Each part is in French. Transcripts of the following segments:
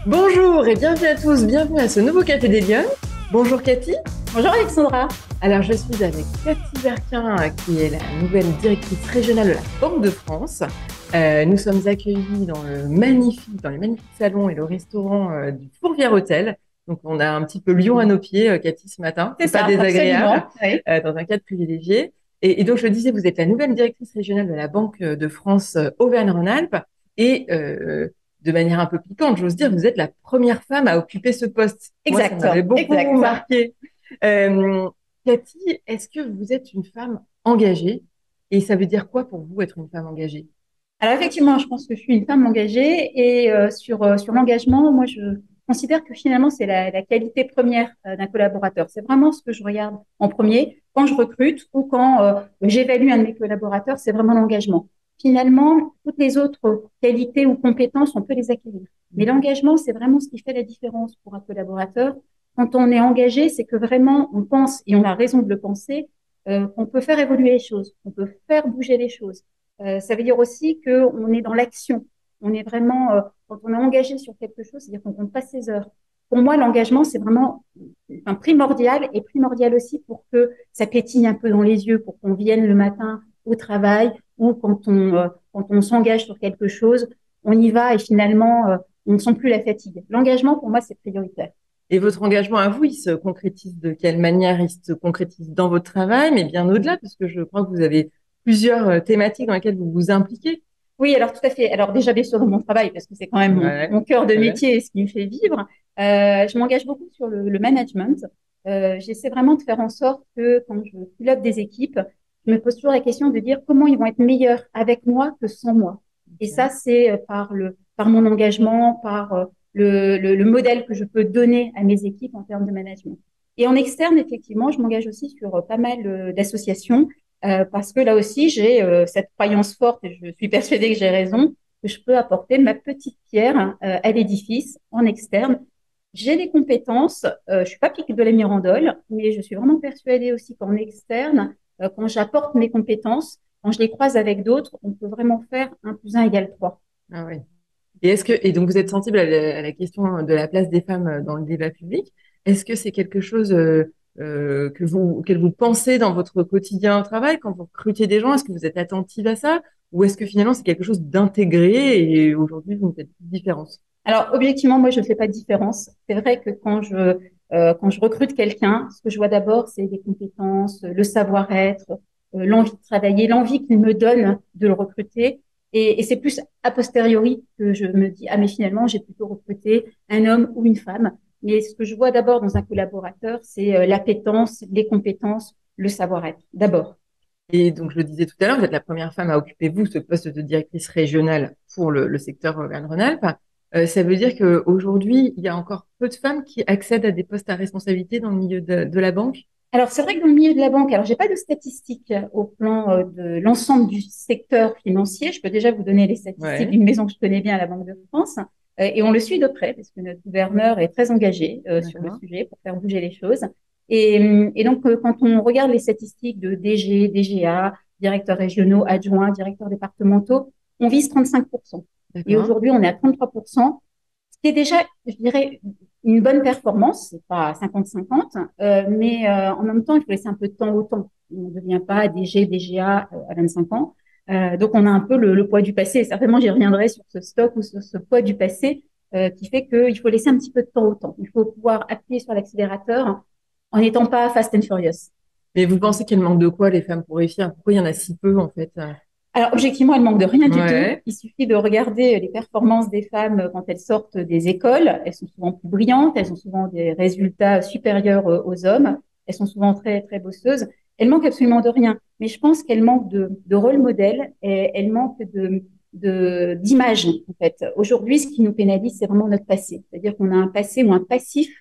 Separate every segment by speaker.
Speaker 1: Bonjour et bienvenue à tous, bienvenue à ce nouveau Café des Lyonnes. Bonjour Cathy.
Speaker 2: Bonjour Alexandra.
Speaker 1: Alors je suis avec Cathy Verquin qui est la nouvelle directrice régionale de la Banque de France. Nous sommes accueillis dans les magnifiques salons et le restaurant du Fourvière Hôtel. Donc on a un petit peu Lyon à nos pieds, Cathy, ce matin.
Speaker 2: C'est
Speaker 1: C'est pas
Speaker 2: ça,
Speaker 1: désagréable,
Speaker 2: absolument. Oui.
Speaker 1: dans un cadre privilégié. Et donc je le disais, vous êtes la nouvelle directrice régionale de la Banque de France Auvergne-Rhône-Alpes. Et de manière un peu piquante, j'ose dire, vous êtes la première femme à occuper ce poste. Moi, ça
Speaker 2: Exact,
Speaker 1: m'avait beaucoup
Speaker 2: exact.
Speaker 1: marqué. Euh, Cathy, est-ce que vous êtes une femme engagée? Et ça veut dire quoi pour vous être une femme engagée?
Speaker 2: Alors effectivement, je pense que je suis une femme engagée et sur l'engagement, moi je considère que finalement c'est la qualité première d'un collaborateur. C'est vraiment ce que je regarde en premier quand je recrute ou quand j'évalue un de mes collaborateurs, c'est vraiment l'engagement. Finalement, toutes les autres qualités ou compétences, on peut les acquérir. Mais l'engagement, c'est vraiment ce qui fait la différence pour un collaborateur. Quand on est engagé, c'est que vraiment on pense, et on a raison de le penser, qu'on peut faire évoluer les choses, qu'on peut faire bouger les choses. Ça veut dire aussi qu'on est dans l'action. On est vraiment, quand on est engagé sur quelque chose, c'est-à-dire qu'on compte pas ses heures. Pour moi, l'engagement, c'est vraiment primordial et primordial aussi pour que ça pétille un peu dans les yeux, pour qu'on vienne le matin au travail ou quand on s'engage sur quelque chose, on y va et finalement, on ne sent plus la fatigue. L'engagement, pour moi, c'est prioritaire.
Speaker 1: Et votre engagement à vous, il se concrétise de quelle manière? Il se concrétise dans votre travail, mais bien au-delà, parce que je crois que vous avez plusieurs thématiques dans lesquelles vous vous impliquez.
Speaker 2: Oui, alors tout à fait. Alors déjà, bien sûr, dans mon travail, parce que c'est quand même
Speaker 1: Ouais,
Speaker 2: mon cœur de
Speaker 1: ouais.
Speaker 2: métier et ce qui me fait vivre, je m'engage beaucoup sur le management. J'essaie vraiment de faire en sorte que quand je pilote des équipes, je me pose toujours la question de dire comment ils vont être meilleurs avec moi que sans moi. Et ça,
Speaker 1: Ok.
Speaker 2: c'est par mon engagement, par le modèle que je peux donner à mes équipes en termes de management. Et en externe, effectivement, je m'engage aussi sur pas mal d'associations parce que là aussi, j'ai cette croyance forte et je suis persuadée que j'ai raison, que je peux apporter ma petite pierre à l'édifice en externe. J'ai des compétences, je suis pas pique de la Mirandole, mais je suis vraiment persuadée aussi qu'en externe, quand j'apporte mes compétences, quand je les croise avec d'autres, on peut vraiment faire 1 + 1 = 3.
Speaker 1: Ah oui. Et donc vous êtes sensible à la question de la place des femmes dans le débat public. Est-ce que c'est quelque chose auquel vous pensez dans votre quotidien au travail quand vous recrutez des gens? Est-ce que vous êtes attentive à ça? Ou est-ce que finalement c'est quelque chose d'intégré et aujourd'hui vous ne faites plus de différence?
Speaker 2: Alors, objectivement, moi, je ne fais pas de différence. C'est vrai que quand je recrute quelqu'un, ce que je vois d'abord, c'est les compétences, le savoir-être, l'envie de travailler, l'envie qu'il me donne de le recruter. Et c'est plus a posteriori que je me dis, ah, mais finalement, j'ai plutôt recruté un homme ou une femme. Mais ce que je vois d'abord dans un collaborateur, c'est l'appétence, les compétences, le savoir-être, d'abord.
Speaker 1: Et donc je le disais tout à l'heure, vous êtes la première femme à occuper vous ce poste de directrice régionale pour le secteur Auvergne-Rhône-Alpes. Ça veut dire qu'aujourd'hui, il y a encore peu de femmes qui accèdent à des postes à responsabilité dans le milieu de la banque.
Speaker 2: Alors, c'est vrai que dans le milieu de la banque, alors j'ai pas de statistiques au plan de l'ensemble du secteur financier. Je peux déjà vous donner les statistiques
Speaker 1: Ouais,
Speaker 2: d'une maison que je connais bien, à la Banque de France, et on le suit de près parce que notre gouverneur est très engagé sur le
Speaker 1: d'accord.
Speaker 2: sujet pour faire bouger les choses. Et donc, quand on regarde les statistiques de DG, DGA, directeurs régionaux, adjoints, directeurs départementaux, on vise 35%. Et
Speaker 1: D'accord.
Speaker 2: aujourd'hui, on est à 33%, ce qui est déjà, je dirais, une bonne performance, c'est pas 50-50, mais en même temps, il faut laisser un peu de temps au temps. On ne devient pas DG, DGA à 25 ans. Donc, on a un peu le poids du passé. Certainement, j'y reviendrai sur ce stock ou sur ce poids du passé qui fait qu'il faut laisser un petit peu de temps au temps. Il faut pouvoir appuyer sur l'accélérateur en n'étant pas fast and furious.
Speaker 1: Mais vous pensez qu'elle manque de quoi, les femmes, pour réussir? Pourquoi il y en a si peu, en fait?
Speaker 2: Alors, objectivement, elle manque de rien du tout.
Speaker 1: Ouais,
Speaker 2: Il suffit de regarder les performances des femmes quand elles sortent des écoles. Elles sont souvent plus brillantes, elles ont souvent des résultats supérieurs aux hommes, elles sont souvent très, très bosseuses. Elles manquent absolument de rien. Mais je pense qu'elles manquent de rôle modèle et elles manquent d'image, en fait. Aujourd'hui, ce qui nous pénalise, c'est vraiment notre passé. C'est-à-dire qu'on a un passé ou un passif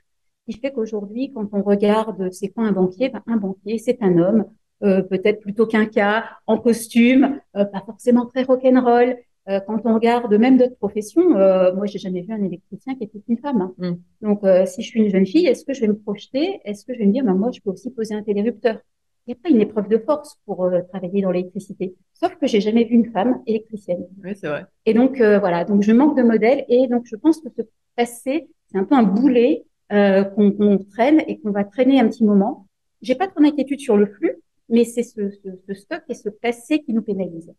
Speaker 2: qui fait qu'aujourd'hui, quand on regarde c'est quoi un banquier, ben, un banquier, c'est un homme peut-être plutôt qu'un cas en costume, pas forcément très rock'n'roll. Quand on regarde même d'autres professions, moi j'ai jamais vu un électricien qui était une femme. Hein.
Speaker 1: hmm,
Speaker 2: Donc si je suis une jeune fille, est-ce que je vais me projeter? Est-ce que je vais me dire, ben, moi je peux aussi poser un télérupteur? il n'y a pas une épreuve de force pour travailler dans l'électricité. Sauf que j'ai jamais vu une femme électricienne.
Speaker 1: Oui, c'est vrai.
Speaker 2: Et donc, voilà, donc je manque de modèles. Et donc, je pense que ce passé, c'est un peu un boulet qu'on traîne et qu'on va traîner un petit moment. J'ai pas trop d'inquiétude sur le flux, mais c'est ce stock et ce passé qui nous pénalise.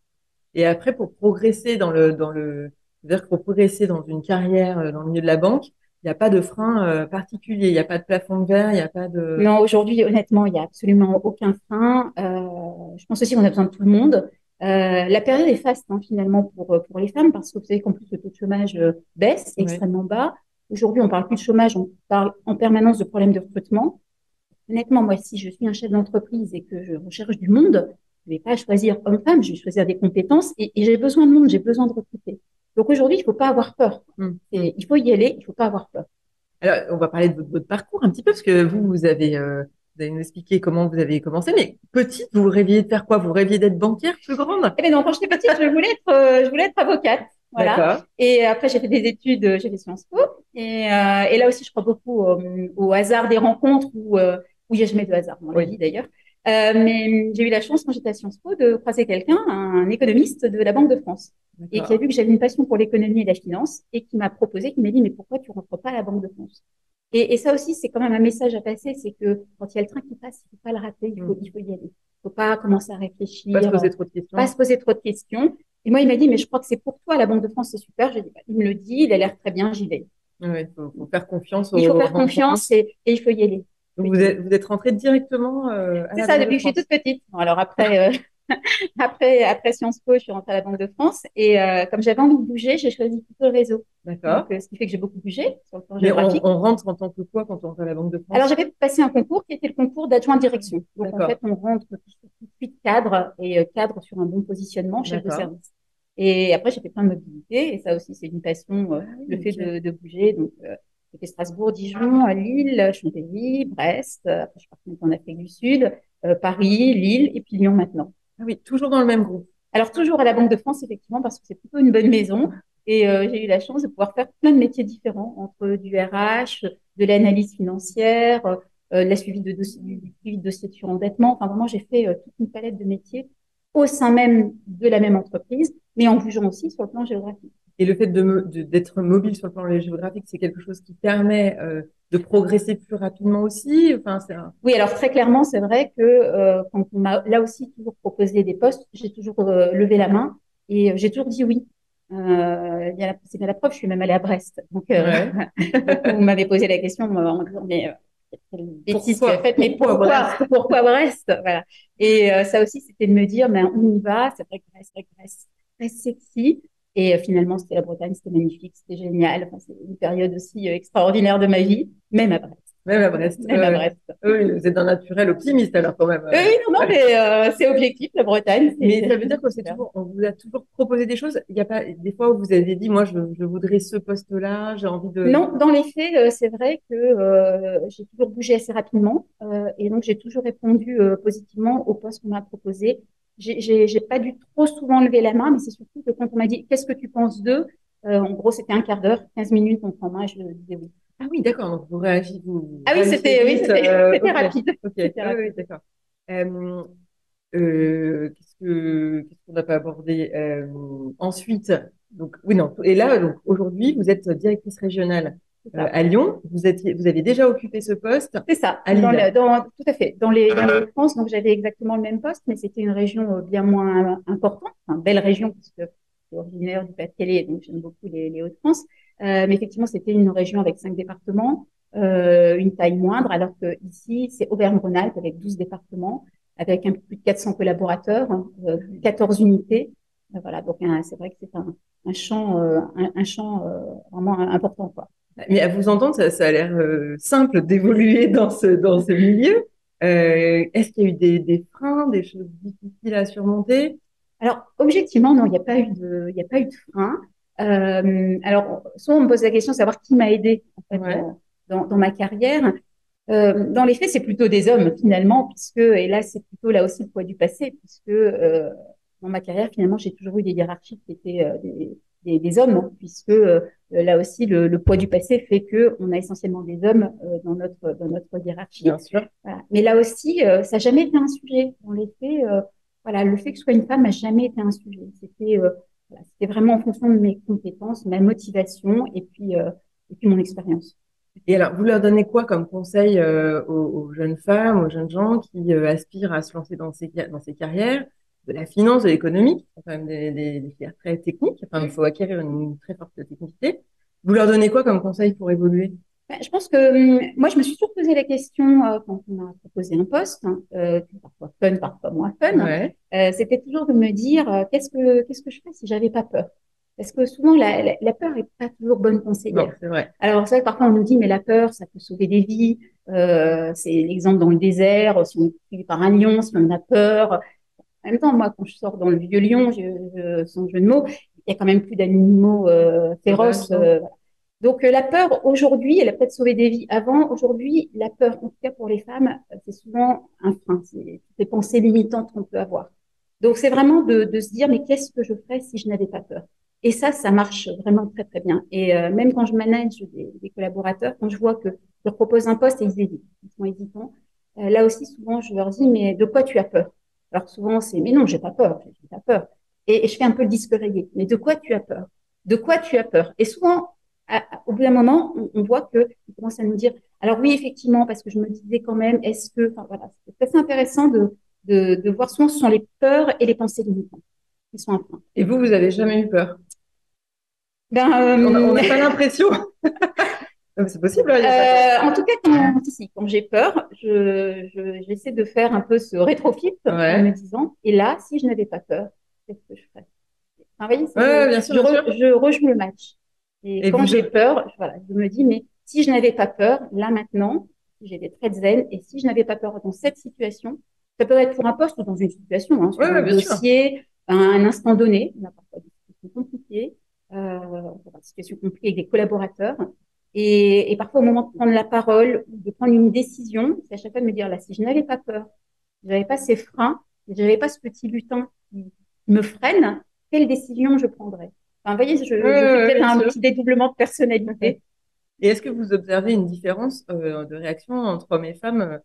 Speaker 1: Et après, pour progresser c'est-à-dire que pour progresser dans une carrière dans le milieu de la banque, il n'y a pas de frein particulier, il n'y a pas de plafond de verre, il n'y a pas de.
Speaker 2: Non, aujourd'hui, honnêtement, il y a absolument aucun frein. Je pense aussi qu'on a besoin de tout le monde. La période est faste, hein, finalement, pour les femmes, parce que vous savez qu'en plus, le taux de chômage baisse, est
Speaker 1: Ouais.
Speaker 2: extrêmement bas. Aujourd'hui, on parle plus de chômage, on parle en permanence de problèmes de recrutement. Honnêtement, moi, si je suis un chef d'entreprise et que je recherche du monde, je ne vais pas choisir homme-femme, je vais choisir des compétences et j'ai besoin de monde, j'ai besoin de recruter. Donc aujourd'hui, il ne faut pas avoir peur.
Speaker 1: Hum, hum.
Speaker 2: Il faut y aller, il ne faut pas avoir peur.
Speaker 1: Alors, on va parler de votre parcours un petit peu, parce que vous avez nous expliqué comment vous avez commencé, mais petite, vous rêviez de faire quoi? Vous rêviez d'être banquière plus grande?
Speaker 2: Eh bien non, quand j'étais petite, je voulais être avocate. Voilà.
Speaker 1: D'accord.
Speaker 2: Et après, j'ai fait des études, j'ai fait Sciences Po. Et là aussi, je crois beaucoup au hasard des rencontres où il n'y a jamais de hasard dans la
Speaker 1: Oui.
Speaker 2: vie d'ailleurs. Mais j'ai eu la chance, quand j'étais à Sciences Po, de croiser quelqu'un, un économiste de la Banque de France, et qui a
Speaker 1: D'accord.
Speaker 2: vu que j'avais une passion pour l'économie et la finance, et qui m'a proposé, qui m'a dit, mais pourquoi tu ne rentres pas à la Banque de France? Et ça aussi, c'est quand même un message à passer, c'est que quand il y a le train qui passe, il ne faut pas le rater,
Speaker 1: Hum.
Speaker 2: il faut y aller. Il ne faut pas commencer à
Speaker 1: Pas se
Speaker 2: réfléchir,
Speaker 1: poser trop de
Speaker 2: pas
Speaker 1: questions.
Speaker 2: se poser trop de questions. Et moi, il m'a dit, mais je crois que c'est pour toi, la Banque de France, c'est super. J'ai dit, bah, il me le dit, il a l'air très bien, j'y vais.
Speaker 1: Ouais, faut faire confiance
Speaker 2: Il faut
Speaker 1: aux
Speaker 2: faire
Speaker 1: rencontres.
Speaker 2: confiance et il faut y aller.
Speaker 1: Donc,
Speaker 2: Il faut y aller.
Speaker 1: vous êtes rentrée directement à
Speaker 2: C'est
Speaker 1: la
Speaker 2: ça,
Speaker 1: Banque de
Speaker 2: depuis que je suis toute
Speaker 1: France.
Speaker 2: petite. Bon, alors après, après Sciences Po, je suis rentrée à la Banque de France. Et comme j'avais envie de bouger, j'ai choisi plutôt le réseau. Donc,
Speaker 1: D'accord.
Speaker 2: ce qui fait que j'ai beaucoup bougé sur le plan
Speaker 1: Mais
Speaker 2: géographique.
Speaker 1: on rentre en tant que quoi quand on rentre à la Banque de
Speaker 2: Alors,
Speaker 1: France?
Speaker 2: j'avais passé un concours qui était le concours d'adjoint de direction. Donc, en fait,
Speaker 1: D'accord.
Speaker 2: on rentre tout de suite cadre et cadre sur un bon positionnement, chef de
Speaker 1: D'accord.
Speaker 2: service. Et après, j'ai fait plein de mobilité. Et ça aussi, c'est une passion,
Speaker 1: Ah
Speaker 2: le
Speaker 1: oui,
Speaker 2: fait
Speaker 1: ok.
Speaker 2: de bouger. Donc, j'ai fait Strasbourg, Dijon, Lille, Chantilly, Brest. Après, je suis partie en Afrique du Sud, Paris, Lille et puis Lyon maintenant.
Speaker 1: Ah oui, toujours dans le même groupe.
Speaker 2: Alors, toujours à la Banque de France, effectivement, parce que c'est plutôt une bonne maison. Et j'ai eu la chance de pouvoir faire plein de métiers différents, entre du RH, de l'analyse financière, la suivi de dossier, du suivi de dossiers de surendettement. Enfin, vraiment, j'ai fait toute une palette de métiers au sein même de la même entreprise, mais en bougeant aussi sur le plan géographique.
Speaker 1: Et le fait d'être mobile sur le plan géographique, c'est quelque chose qui permet de progresser plus rapidement aussi. Enfin,
Speaker 2: Oui, alors très clairement, c'est vrai que quand on m'a là aussi toujours proposé des postes, j'ai toujours levé la main et j'ai toujours dit oui. C'est bien la preuve, je suis même allée à Brest.
Speaker 1: ouais.
Speaker 2: Donc vous m'avez posé la question en disant, mais quelle bêtise tu as faite, mais
Speaker 1: Pourquoi Brest?
Speaker 2: pourquoi Brest? Voilà. Et ça aussi, c'était de me dire, ben, on y va, c'est vrai que Brest, très sexy. Et finalement, c'était la Bretagne, c'était magnifique, c'était génial. Enfin, c'est une période aussi extraordinaire de ma vie, même à Brest.
Speaker 1: Même à Brest.
Speaker 2: Même à Brest.
Speaker 1: Oui, vous êtes d'un naturel optimiste alors quand même.
Speaker 2: Oui, non, non,
Speaker 1: Ouais.
Speaker 2: mais c'est objectif, la Bretagne,
Speaker 1: Mais ça veut dire que
Speaker 2: super.
Speaker 1: on vous a toujours proposé des choses. Il n'y a pas des fois où vous avez dit, moi, je voudrais ce poste-là, j'ai envie de.
Speaker 2: Non, dans les faits, c'est vrai que j'ai toujours bougé assez rapidement et donc j'ai toujours répondu positivement aux postes qu'on m'a proposés. J'ai pas dû trop souvent lever la main, mais c'est surtout que quand on m'a dit qu'est-ce que tu penses d'eux, en gros c'était un quart d'heure, 15 minutes, on prend main, je disais oui.
Speaker 1: Ah oui, d'accord. Donc vous
Speaker 2: Ah
Speaker 1: réagissez
Speaker 2: oui,
Speaker 1: vite.
Speaker 2: c'était
Speaker 1: Ok,
Speaker 2: rapide,
Speaker 1: ok.
Speaker 2: c'était
Speaker 1: Oui, oui,
Speaker 2: rapide.
Speaker 1: d'accord. Euh, qu'est-ce qu'on n'a pas abordé ensuite? Donc oui, non. Et là, donc aujourd'hui, vous êtes directrice régionale
Speaker 2: C'est ça.
Speaker 1: à Lyon. Vous avez déjà occupé ce poste
Speaker 2: C'est ça,
Speaker 1: à Lille.
Speaker 2: tout à fait. Dans les France, donc j'avais exactement le même poste, mais c'était une région bien moins importante, enfin, belle région, parce que je suis originaire du Pas-de-Calais, donc j'aime beaucoup les Hauts-de-France. Mais effectivement, c'était une région avec 5 départements, une taille moindre, alors que ici, c'est Auvergne-Rhône-Alpes avec 12 départements, avec un peu plus de 400 collaborateurs, 14 unités. Voilà, donc c'est vrai que c'est un champ vraiment important, quoi.
Speaker 1: Mais à vous entendre, ça a l'air simple d'évoluer dans ce milieu. Est-ce qu'il y a eu des freins, des choses difficiles à surmonter?
Speaker 2: Alors, objectivement, non, il n'y a pas eu de frein. Alors, soit on me pose la question de savoir qui m'a aidé en fait
Speaker 1: Ouais,
Speaker 2: dans ma carrière. Dans les faits, c'est plutôt des hommes finalement, puisque et là, c'est plutôt là aussi le poids du passé, puisque dans ma carrière, finalement, j'ai toujours eu des hiérarchies qui étaient des hommes, hein, puisque là aussi, le poids du passé fait que on a essentiellement des hommes dans notre hiérarchie.
Speaker 1: Bien sûr.
Speaker 2: Voilà. Mais là aussi, ça n'a jamais été un sujet. Dans les faits, voilà, le fait que je sois une femme n'a jamais été un sujet. Voilà, c'était vraiment en fonction de mes compétences, ma motivation et puis mon expérience.
Speaker 1: Et alors, vous leur donnez quoi comme conseil aux jeunes femmes, aux jeunes gens qui aspirent à se lancer dans ces carrières de la finance, de l'économie, qui sont quand même des filières très techniques. Enfin, il faut acquérir une très forte technicité. Vous leur donnez quoi comme conseil pour évoluer?
Speaker 2: Ben, je pense que moi, je me suis toujours posé la question quand on m'a proposé un poste, hein, parfois fun, parfois moins fun.
Speaker 1: Ouais,
Speaker 2: C'était toujours de me dire qu'est-ce que je ferais si j'avais pas peur? Parce que souvent, la peur est pas toujours bonne
Speaker 1: non,
Speaker 2: conseillère.
Speaker 1: c'est vrai.
Speaker 2: Alors, c'est vrai que parfois, on nous dit, mais la peur, ça peut sauver des vies. C'est l'exemple dans le désert, si on est pris par un lion, si on a peur. En même temps, moi, quand je sors dans le vieux lion, sans jeu de mots, il y a quand même plus d'animaux
Speaker 1: Sauvage,
Speaker 2: féroces.
Speaker 1: non?
Speaker 2: Donc, la peur, aujourd'hui, elle a peut-être sauvé des vies avant. Aujourd'hui, la peur, en tout cas pour les femmes, c'est souvent un frein. C'est des pensées limitantes qu'on peut avoir. Donc, c'est vraiment de se dire, mais qu'est-ce que je ferais si je n'avais pas peur? Et ça marche vraiment très, très bien. Et même quand je manage des collaborateurs, quand je vois que je leur propose un poste et ils hésitent, ils sont hésitants, là aussi, souvent, je leur dis, mais de quoi tu as peur? Alors, souvent, c'est, mais non, j'ai pas peur, j'ai pas peur. Et je fais un peu le disque rayé. Mais de quoi tu as peur? De quoi tu as peur? Et souvent, au bout d'un moment, on voit qu'ils commencent à nous dire, alors oui, effectivement, parce que je me disais quand même, est-ce que, enfin voilà, c'est assez intéressant de voir souvent ce sont les peurs et les pensées limitantes qui sont un frein.
Speaker 1: Et vous, vous avez jamais eu peur?
Speaker 2: Ben,
Speaker 1: On n'a pas l'impression. C'est possible, hein, il y a pas de-
Speaker 2: en tout cas, quand j'ai peur, j'essaie de faire un peu ce rétrofit en me
Speaker 1: Ouais,
Speaker 2: disant, et là, si je n'avais pas peur, qu'est-ce que je ferais? Enfin, vous voyez,
Speaker 1: ouais, bien sûr, bien sûr.
Speaker 2: je rejoue le match. Et
Speaker 1: Et
Speaker 2: quand
Speaker 1: vous,
Speaker 2: j'ai peur, voilà, je me dis, mais si je n'avais pas peur, là maintenant, si j'ai des traits de zen, et si je n'avais pas peur dans cette situation, ça peut être pour un poste ou dans une situation, hein,
Speaker 1: ouais,
Speaker 2: sur un
Speaker 1: ouais, bien sûr.
Speaker 2: dossier, à un instant donné, on a parfois des situations compliquées, des situations compliquées avec des collaborateurs. Et parfois, au moment de prendre la parole, ou de prendre une décision, c'est à chaque fois de me dire, là, si je n'avais pas peur, si je n'avais pas ces freins, si je n'avais pas ce petit butin qui me freine, quelle décision je prendrais? Enfin, vous voyez,
Speaker 1: Ouais, ouais,
Speaker 2: je fais
Speaker 1: ouais,
Speaker 2: peut-être
Speaker 1: bien
Speaker 2: un
Speaker 1: sûr.
Speaker 2: petit dédoublement de personnalité.
Speaker 1: Et est-ce que vous observez une différence de réaction entre hommes et femmes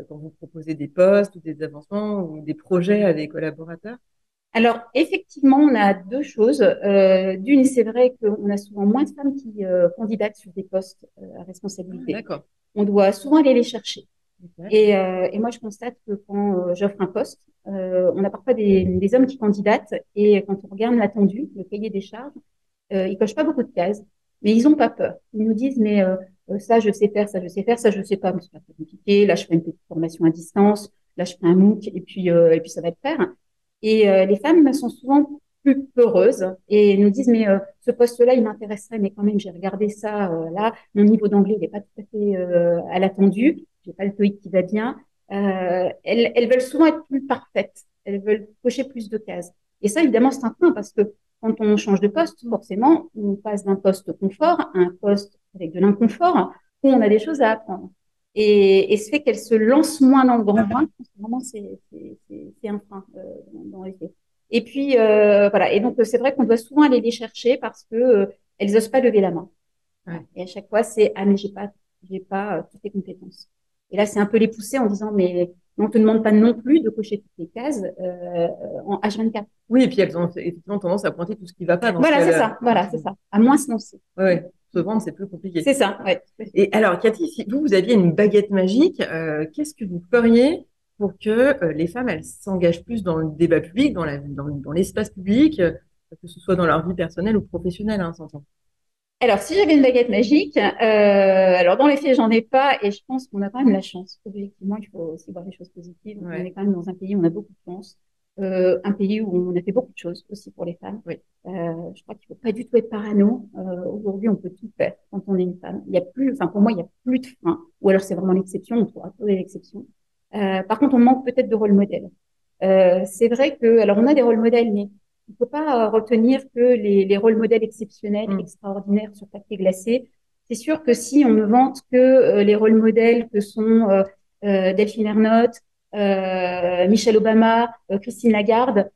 Speaker 1: quand vous proposez des postes ou des avancements ou des projets à des collaborateurs?
Speaker 2: Alors, effectivement, on a deux choses. D'une, c'est vrai qu'on a souvent moins de femmes qui candidatent sur des postes à
Speaker 1: Ah,
Speaker 2: responsabilité.
Speaker 1: d'accord.
Speaker 2: On doit souvent aller les chercher.
Speaker 1: Ok.
Speaker 2: Et moi, je constate que quand j'offre un poste, on a parfois des hommes qui candidatent et quand on regarde l'attendu, le cahier des charges, ils cochent pas beaucoup de cases, mais ils ont pas peur. Ils nous disent, mais ça, je sais faire, ça, je sais faire, ça, je sais pas, mais c'est pas très compliqué. Là, je fais une petite formation à distance. Là, je fais un MOOC et puis ça va le faire. Et les femmes sont souvent plus peureuses et nous disent, mais ce poste-là, il m'intéresserait, mais quand même, j'ai regardé ça, là, mon niveau d'anglais n'est pas tout à fait à l'attendu, j'ai pas le TOEIC qui va bien. Elles veulent souvent être plus parfaites, elles veulent cocher plus de cases. Et ça, évidemment, c'est un frein parce que quand on change de poste, forcément, on passe d'un poste confort à un poste avec de l'inconfort où on a des choses à apprendre. Et ce fait qu'elle se lance moins dans le grand bain, vraiment, c'est un frein dans les faits. Et puis, voilà. Et donc, c'est vrai qu'on doit souvent aller les chercher parce que elles osent pas lever la main. Voilà.
Speaker 1: Ouais.
Speaker 2: Et à chaque fois, c'est, ah, mais j'ai pas toutes les compétences. Et là, c'est un peu les pousser en disant, mais on te demande pas non plus de cocher toutes les cases en H24.
Speaker 1: Oui, et puis elles ont effectivement tendance à pointer tout ce qui ne va pas dans ce
Speaker 2: Voilà, c'est
Speaker 1: cas-là.
Speaker 2: ça. Voilà, c'est ça. À moins se lancer.
Speaker 1: Ouais, ouais. Se vendre, c'est plus compliqué.
Speaker 2: C'est ça, ouais.
Speaker 1: Et alors, Cathy, si vous aviez une baguette magique, qu'est-ce que vous feriez pour que les femmes, elles s'engagent plus dans le débat public, dans l'espace public, que ce soit dans leur vie personnelle ou professionnelle, hein, s'entend.
Speaker 2: Alors, si j'avais une baguette magique, alors dans les faits, j'en ai pas, et je pense qu'on a quand même la chance. Objectivement, il faut aussi voir les choses positives. On est
Speaker 1: Ouais,
Speaker 2: quand même dans un pays où on a beaucoup de chance, un pays où on a fait beaucoup de choses aussi pour les femmes.
Speaker 1: oui.
Speaker 2: Je crois qu'il faut pas du tout être parano. Aujourd'hui, on peut tout faire quand on est une femme. Il y a plus, enfin pour moi, il y a plus de frein. Ou alors c'est vraiment l'exception. On pourra trouver l'exception. Par contre, on manque peut-être de rôle modèle. C'est vrai que, alors on a des rôles modèles, mais il ne faut pas retenir que les rôles modèles exceptionnels,
Speaker 1: Mm.
Speaker 2: extraordinaires sur papier glacé. C'est sûr que si on ne vante que les rôles modèles que sont Delphine Ernotte, Michelle Obama, Christine Lagarde,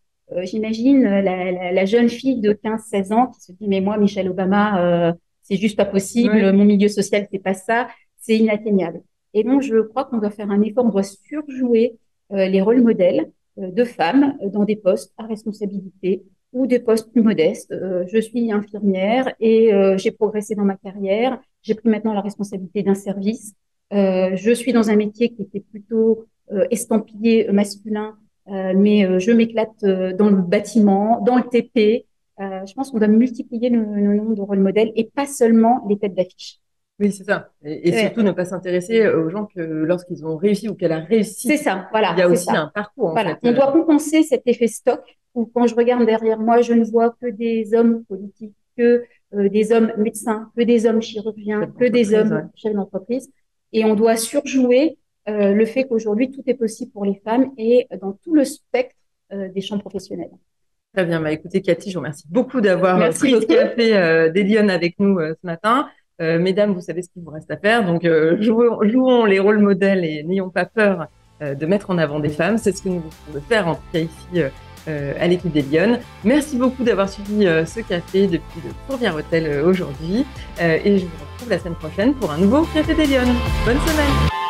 Speaker 2: j'imagine la jeune fille de 15-16 ans qui se dit mais moi Michelle Obama c'est juste pas possible,
Speaker 1: Ouais.
Speaker 2: mon milieu social fait pas ça, c'est inatteignable. Et donc, je crois qu'on doit faire un effort, on doit surjouer les rôles modèles de femmes dans des postes à responsabilité ou des postes plus modestes. Je suis infirmière et j'ai progressé dans ma carrière. J'ai pris maintenant la responsabilité d'un service. Je suis dans un métier qui était plutôt estampillé masculin, mais je m'éclate dans le bâtiment, dans le TP. Je pense qu'on doit multiplier le nombre de rôles modèles et pas seulement les têtes d'affiche.
Speaker 1: Oui, c'est ça. Et surtout
Speaker 2: Ouais,
Speaker 1: ne pas s'intéresser aux gens que lorsqu'ils ont réussi ou qu'elle a
Speaker 2: c'est
Speaker 1: réussi,
Speaker 2: ça,
Speaker 1: il y
Speaker 2: voilà,
Speaker 1: a
Speaker 2: c'est
Speaker 1: aussi
Speaker 2: ça.
Speaker 1: un parcours en
Speaker 2: Voilà,
Speaker 1: fait.
Speaker 2: on doit compenser cet effet stock où quand je regarde derrière moi, je ne vois que des hommes politiques, que des hommes médecins, que des hommes chirurgiens,
Speaker 1: Chef
Speaker 2: que des
Speaker 1: d'entreprise, ouais.
Speaker 2: hommes chefs d'entreprise. Et on doit surjouer le fait qu'aujourd'hui, tout est possible pour les femmes et dans tout le spectre des champs professionnels.
Speaker 1: Très bien. Bah, écoutez, Cathy, je vous remercie beaucoup d'avoir
Speaker 2: Merci
Speaker 1: pris ce
Speaker 2: beaucoup.
Speaker 1: café des Lyonnes avec nous ce matin. Mesdames, vous savez ce qu'il vous reste à faire. Donc, jouons les rôles modèles et n'ayons pas peur de mettre en avant des femmes. C'est ce que nous voulons de faire, en tout cas ici à l'équipe des Lyonnes. Merci beaucoup d'avoir suivi ce café depuis le Fourvière Hôtel aujourd'hui. Et je vous retrouve la semaine prochaine pour un nouveau Café des Lyonnes. Bonne semaine.